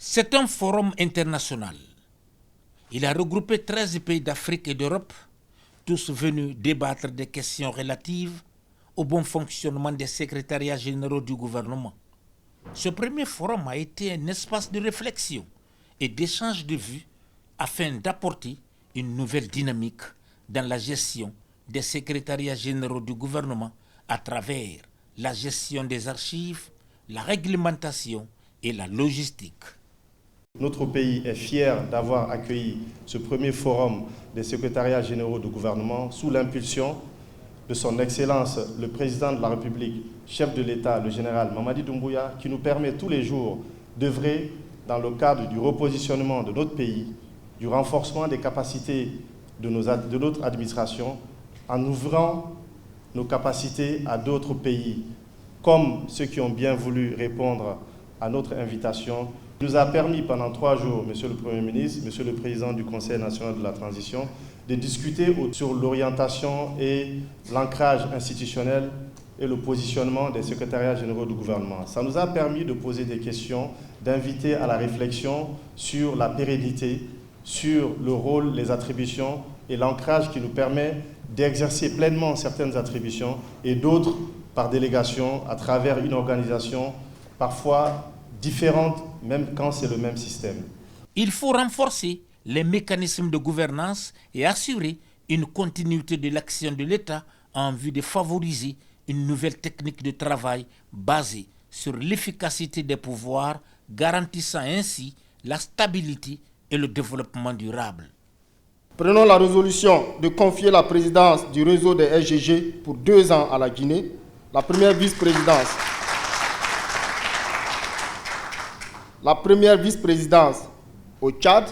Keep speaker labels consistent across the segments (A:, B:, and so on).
A: C'est un forum international. Il a regroupé 13 pays d'Afrique et d'Europe, tous venus débattre des questions relatives au bon fonctionnement des secrétariats généraux du gouvernement. Ce premier forum a été un espace de réflexion et d'échange de vues afin d'apporter une nouvelle dynamique dans la gestion des secrétariats généraux du gouvernement à travers la gestion des archives, la réglementation et la logistique.
B: Notre pays est fier d'avoir accueilli ce premier forum des secrétariats généraux du gouvernement sous l'impulsion de son Excellence le Président de la République, chef de l'État, le général Mamadi Doumbouya, qui nous permet tous les jours d'œuvrer dans le cadre du repositionnement de notre pays, du renforcement des capacités de notre administration, en ouvrant nos capacités à d'autres pays, comme ceux qui ont bien voulu répondre à notre invitation. Il nous a permis pendant 3 jours, Monsieur le Premier ministre, Monsieur le Président du Conseil national de la transition, de discuter sur l'orientation et l'ancrage institutionnel et le positionnement des secrétariats généraux du gouvernement. Ça nous a permis de poser des questions, d'inviter à la réflexion sur la pérennité, sur le rôle, les attributions et l'ancrage qui nous permet d'exercer pleinement certaines attributions et d'autres par délégation à travers une organisation parfois différente, même quand c'est le même système.
A: Il faut renforcer les mécanismes de gouvernance et assurer une continuité de l'action de l'État en vue de favoriser une nouvelle technique de travail basée sur l'efficacité des pouvoirs, garantissant ainsi la stabilité et le développement durable.
C: Prenons la résolution de confier la présidence du réseau des SGG pour 2 ans à la Guinée, la première vice-présidence au Tchad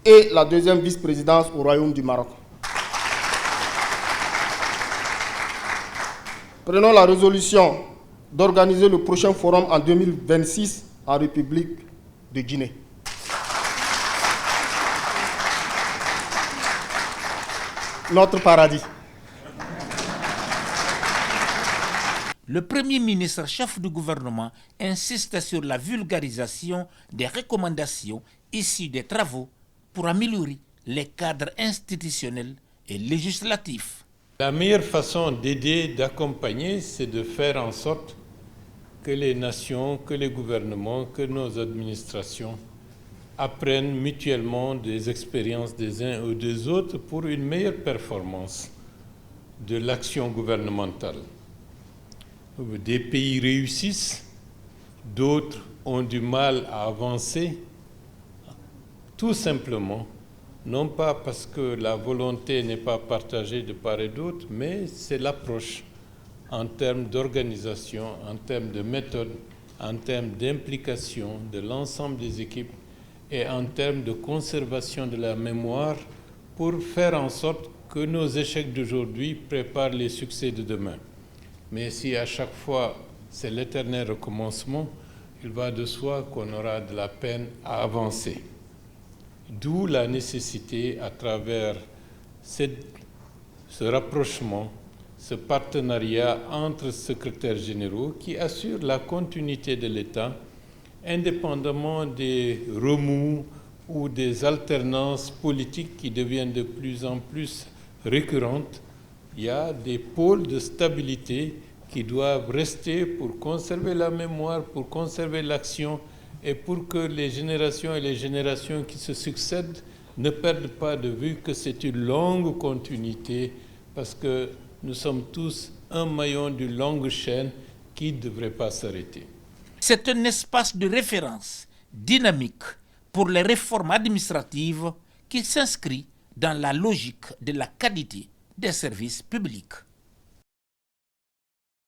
C: et la deuxième vice-présidence au Royaume du Maroc. Prenons la résolution d'organiser le prochain forum en 2026 en République de Guinée. Notre paradis.
A: Le Premier ministre, chef du gouvernement, insiste sur la vulgarisation des recommandations issues des travaux pour améliorer les cadres institutionnels et législatifs.
D: La meilleure façon d'aider, d'accompagner, c'est de faire en sorte que les nations, que les gouvernements, que nos administrations apprennent mutuellement des expériences des uns ou des autres pour une meilleure performance de l'action gouvernementale. Des pays réussissent, d'autres ont du mal à avancer, tout simplement, non pas parce que la volonté n'est pas partagée de part et d'autre, mais c'est l'approche en termes d'organisation, en termes de méthode, en termes d'implication de l'ensemble des équipes et en termes de conservation de la mémoire pour faire en sorte que nos échecs d'aujourd'hui préparent les succès de demain. Mais si à chaque fois c'est l'éternel recommencement, il va de soi qu'on aura de la peine à avancer. D'où la nécessité, à travers ce rapprochement, ce partenariat entre secrétaires généraux qui assure la continuité de l'État, indépendamment des remous ou des alternances politiques qui deviennent de plus en plus récurrentes. Il y a des pôles de stabilité qui doivent rester pour conserver la mémoire, pour conserver l'action et pour que les générations et les générations qui se succèdent ne perdent pas de vue que c'est une longue continuité parce que nous sommes tous un maillon d'une longue chaîne qui ne devrait pas s'arrêter.
A: C'est un espace de référence dynamique pour les réformes administratives qui s'inscrit dans la logique de la qualité des services publics.